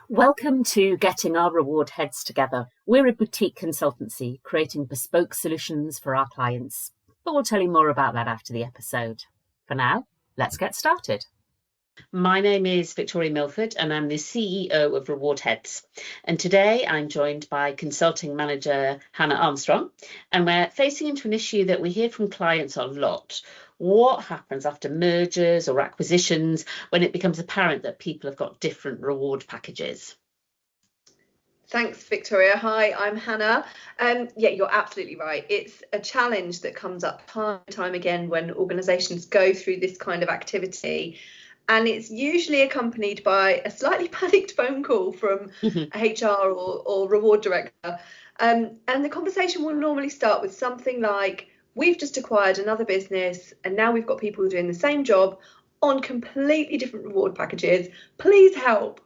Welcome to Getting Our Reward Heads Together. We're a boutique consultancy creating bespoke solutions for our clients, but we'll tell you more about that after the episode. For now, let's get started. My name is Victoria Milford and I'm the CEO of Reward Heads. And today I'm joined by Consulting Manager Hannah Armstrong, and we're facing into an issue that we hear from clients a lot. What happens after mergers or acquisitions when it becomes apparent that people have got different reward packages? Thanks, Victoria. Hi, I'm Hannah. Yeah, you're absolutely right. It's a challenge that comes up time and time again when organisations go through this kind of activity. And it's usually accompanied by a slightly panicked phone call from HR or reward director. And the conversation will normally start with something like, we've just acquired another business and now we've got people doing the same job on completely different reward packages. Please help.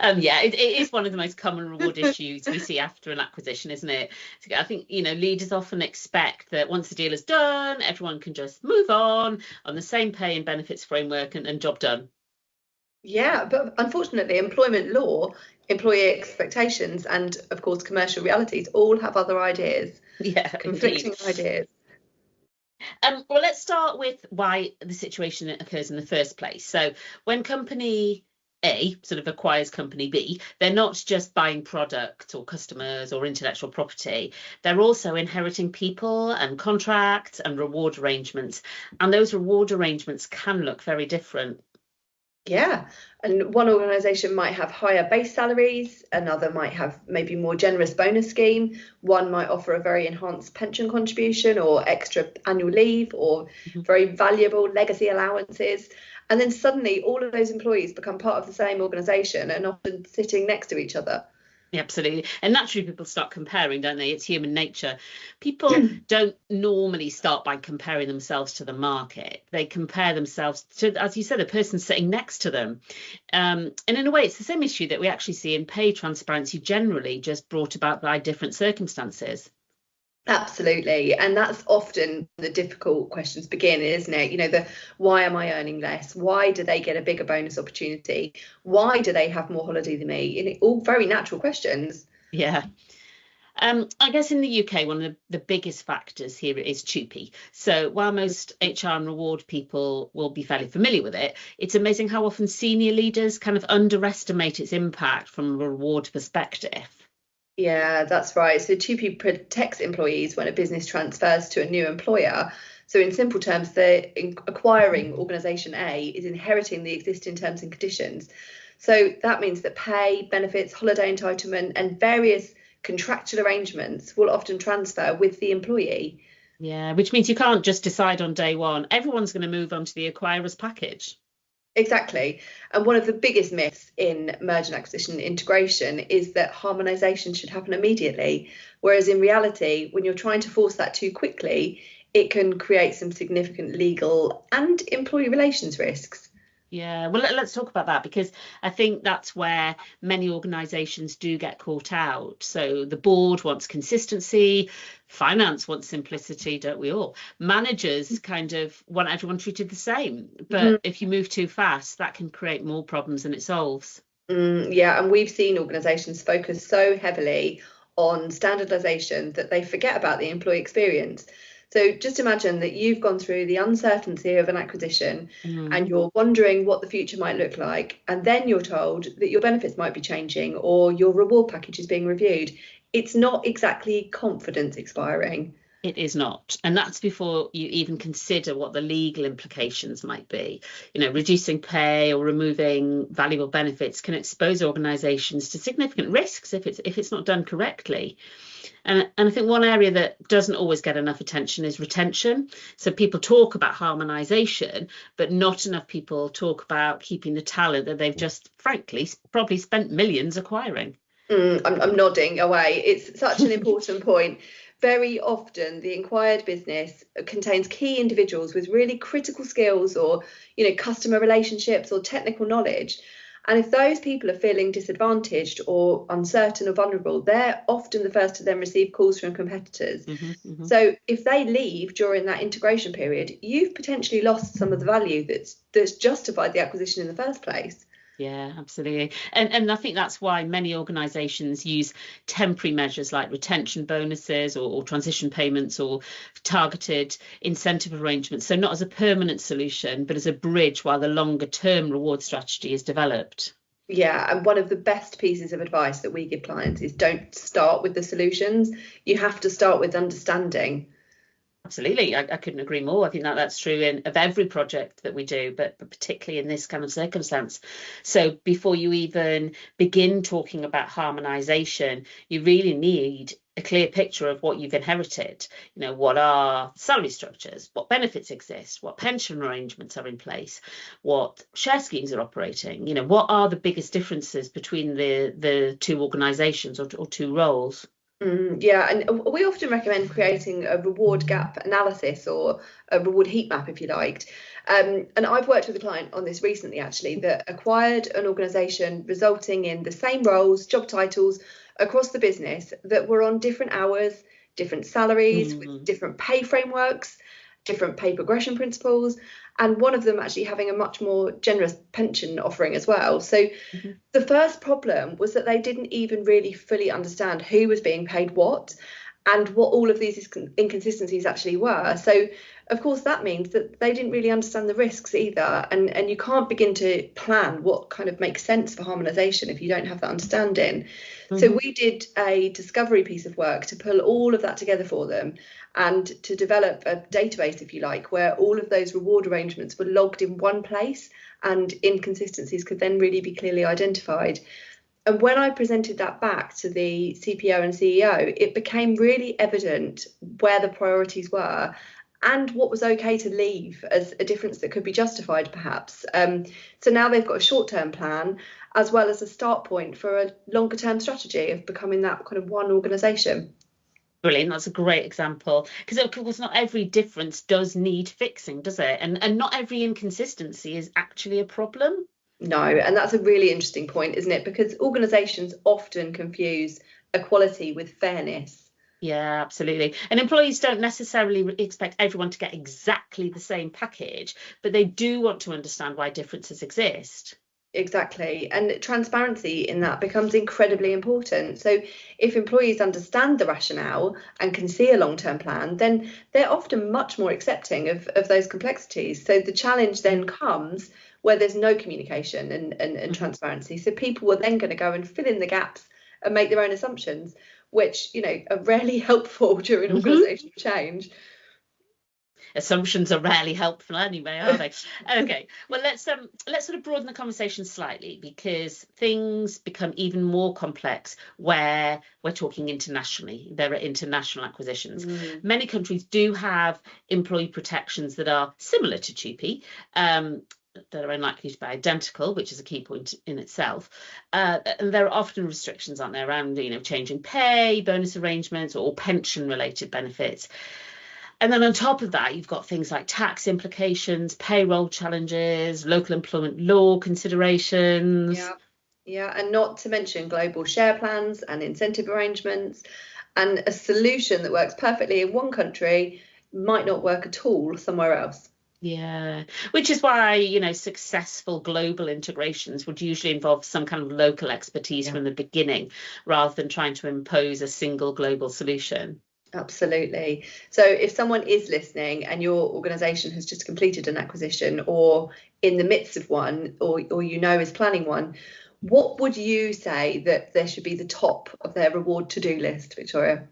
Yeah, it is one of the most common reward issues we see after an acquisition, isn't it? I think, leaders often expect that once the deal is done, everyone can just move on the same pay and benefits framework and job done. Yeah, but unfortunately, employment law, employee expectations, and of course, commercial realities all have other ideas. Yeah, conflicting ideas. Well, let's start with why the situation occurs in the first place. So when company A sort of acquires company B, they're not just buying product or customers or intellectual property. They're also inheriting people and contracts and reward arrangements. And those reward arrangements can look very different. Yeah, and one organisation might have higher base salaries, another might have maybe more generous bonus scheme, one might offer a very enhanced pension contribution or extra annual leave or very valuable legacy allowances. And then suddenly all of those employees become part of the same organisation and often sitting next to each other. Absolutely. And naturally people start comparing, don't they? It's human nature. People don't normally start by comparing themselves to the market. They compare themselves to, as you said, the person sitting next to them. And in a way, it's the same issue that we actually see in pay transparency generally, just brought about by different circumstances. Absolutely. And that's often the difficult questions begin, isn't it? The why am I earning less? Why do they get a bigger bonus opportunity? Why do they have more holiday than me? And all very natural questions. Yeah. I guess in the UK, one of the biggest factors here is TUPE. So while most HR and reward people will be fairly familiar with it, it's amazing how often senior leaders kind of underestimate its impact from a reward perspective. Yeah, that's right. So TUPE protects employees when a business transfers to a new employer. So in simple terms, the acquiring organisation A is inheriting the existing terms and conditions. So that means that pay, benefits, holiday entitlement and various contractual arrangements will often transfer with the employee. Yeah, which means you can't just decide on day one. Everyone's going to move on to the acquirer's package. Exactly. And one of the biggest myths in merger and acquisition integration is that harmonisation should happen immediately. Whereas in reality, when you're trying to force that too quickly, it can create some significant legal and employee relations risks. Yeah, well, let's talk about that, because I think that's where many organisations do get caught out. So the board wants consistency, finance wants simplicity, don't we all? Managers kind of want everyone treated the same. But if you move too fast, that can create more problems than it solves. Yeah, and we've seen organisations focus so heavily on standardisation that they forget about the employee experience. So just imagine that you've gone through the uncertainty of an acquisition and you're wondering what the future might look like. And then you're told that your benefits might be changing or your reward package is being reviewed. It's not exactly confidence inspiring. It is not. And that's before you even consider what the legal implications might be. Reducing pay or removing valuable benefits can expose organisations to significant risks if it's not done correctly. And I think one area that doesn't always get enough attention is retention. So people talk about harmonisation, but not enough people talk about keeping the talent that they've just, frankly, probably spent millions acquiring. I'm nodding away. It's such an important point. Very often the acquired business contains key individuals with really critical skills or, customer relationships or technical knowledge. And if those people are feeling disadvantaged or uncertain or vulnerable, they're often the first to then receive calls from competitors. So if they leave during that integration period, you've potentially lost some of the value that's justified the acquisition in the first place. Yeah, absolutely. And I think that's why many organisations use temporary measures like retention bonuses or transition payments or targeted incentive arrangements. So not as a permanent solution, but as a bridge while the longer term reward strategy is developed. Yeah, and one of the best pieces of advice that we give clients is don't start with the solutions. You have to start with understanding. Absolutely, I couldn't agree more. I think that's true of every project that we do, but particularly in this kind of circumstance. So before you even begin talking about harmonisation, you really need a clear picture of what you've inherited. What are salary structures, what benefits exist, what pension arrangements are in place, what share schemes are operating. What are the biggest differences between the two organisations or two roles? Yeah, and we often recommend creating a reward gap analysis or a reward heat map, if you liked. And I've worked with a client on this recently, actually, that acquired an organisation resulting in the same roles, job titles across the business that were on different hours, different salaries, with different pay frameworks, different pay progression principles, and one of them actually having a much more generous pension offering as well. So the first problem was that they didn't even really fully understand who was being paid what and what all of these inconsistencies actually were. So, of course, that means that they didn't really understand the risks either. And you can't begin to plan what kind of makes sense for harmonisation if you don't have that understanding. So we did a discovery piece of work to pull all of that together for them and to develop a database, if you like, where all of those reward arrangements were logged in one place and inconsistencies could then really be clearly identified. And when I presented that back to the CPO and CEO, it became really evident where the priorities were and what was okay to leave as a difference that could be justified, perhaps. So now they've got a short-term plan as well as a start point for a longer-term strategy of becoming that kind of one organisation. Brilliant. That's a great example, because of course not every difference does need fixing, does it? And not every inconsistency is actually a problem. No, and that's a really interesting point, isn't it? Because organisations often confuse equality with fairness. Yeah, absolutely. And employees don't necessarily expect everyone to get exactly the same package, but they do want to understand why differences exist. Exactly. And transparency in that becomes incredibly important. So if employees understand the rationale and can see a long-term plan, then they're often much more accepting of those complexities. So the challenge then comes where there's no communication and transparency. So people are then going to go and fill in the gaps and make their own assumptions, which, are rarely helpful during organisational change. Assumptions are rarely helpful anyway, are they? Okay, well, let's sort of broaden the conversation slightly, because things become even more complex where we're talking internationally. There are international acquisitions. Many countries do have employee protections that are similar to TUPE, that are unlikely to be identical, which is a key point in itself. And there are often restrictions, aren't there, around changing pay, bonus arrangements, or pension-related benefits. And then on top of that, you've got things like tax implications, payroll challenges, local employment law considerations. Yeah, and not to mention global share plans and incentive arrangements. And a solution that works perfectly in one country might not work at all somewhere else. Yeah, which is why, successful global integrations would usually involve some kind of local expertise from the beginning, rather than trying to impose a single global solution. Absolutely. So if someone is listening and your organisation has just completed an acquisition or in the midst of one, or is planning one, what would you say that there should be the top of their reward to-do list, Victoria?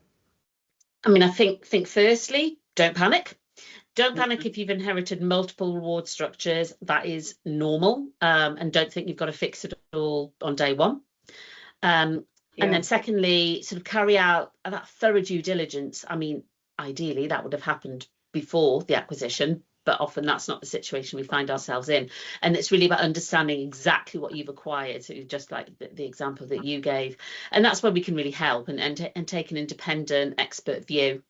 I mean, I think firstly, don't panic. Don't panic if you've inherited multiple reward structures. That is normal. And don't think you've got to fix it all on day one. And then secondly, sort of carry out that thorough due diligence. I mean, ideally, that would have happened before the acquisition, but often that's not the situation we find ourselves in. And it's really about understanding exactly what you've acquired. So just like the example that you gave. And that's where we can really help and take an independent expert view.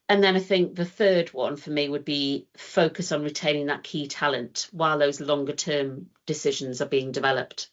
And then I think the third one for me would be focus on retaining that key talent while those longer term decisions are being developed.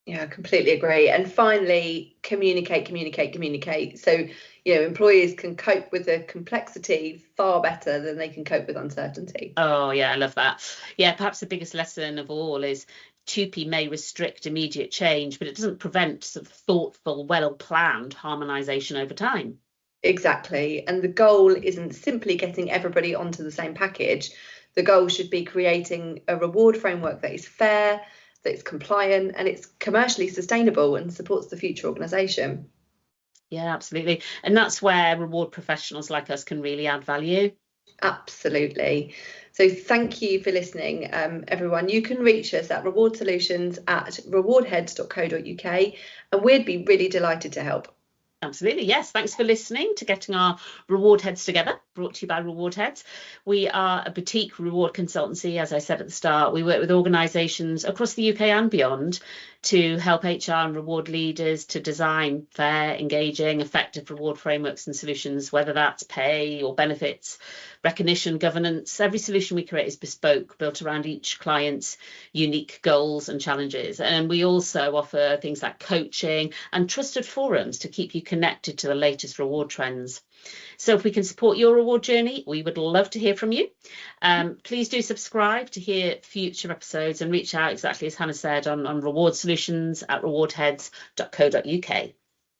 Yeah, completely agree. And finally, communicate. So, employees can cope with the complexity far better than they can cope with uncertainty. Oh, yeah, I love that. Yeah, perhaps the biggest lesson of all is TUPE may restrict immediate change, but it doesn't prevent sort of thoughtful, well-planned harmonisation over time. Exactly. And the goal isn't simply getting everybody onto the same package. The goal should be creating a reward framework that is fair, that is compliant, and it's commercially sustainable and supports the future organisation. Yeah, absolutely. And that's where reward professionals like us can really add value. Absolutely. So thank you for listening, everyone. You can reach us at rewardsolutions@rewardheads.co.uk, and we'd be really delighted to help. Absolutely, yes. Thanks for listening to Getting Our Reward Heads Together, brought to you by Reward Heads. We are a boutique reward consultancy, as I said at the start. We work with organisations across the UK and beyond to help HR and reward leaders to design fair, engaging, effective reward frameworks and solutions, whether that's pay or benefits, recognition, governance. Every solution we create is bespoke, built around each client's unique goals and challenges. And we also offer things like coaching and trusted forums to keep you connected to the latest reward trends. So if we can support your reward journey, we would love to hear from you. Please do subscribe to hear future episodes and reach out, exactly as Hannah said, on reward solutions at rewardheads.co.uk.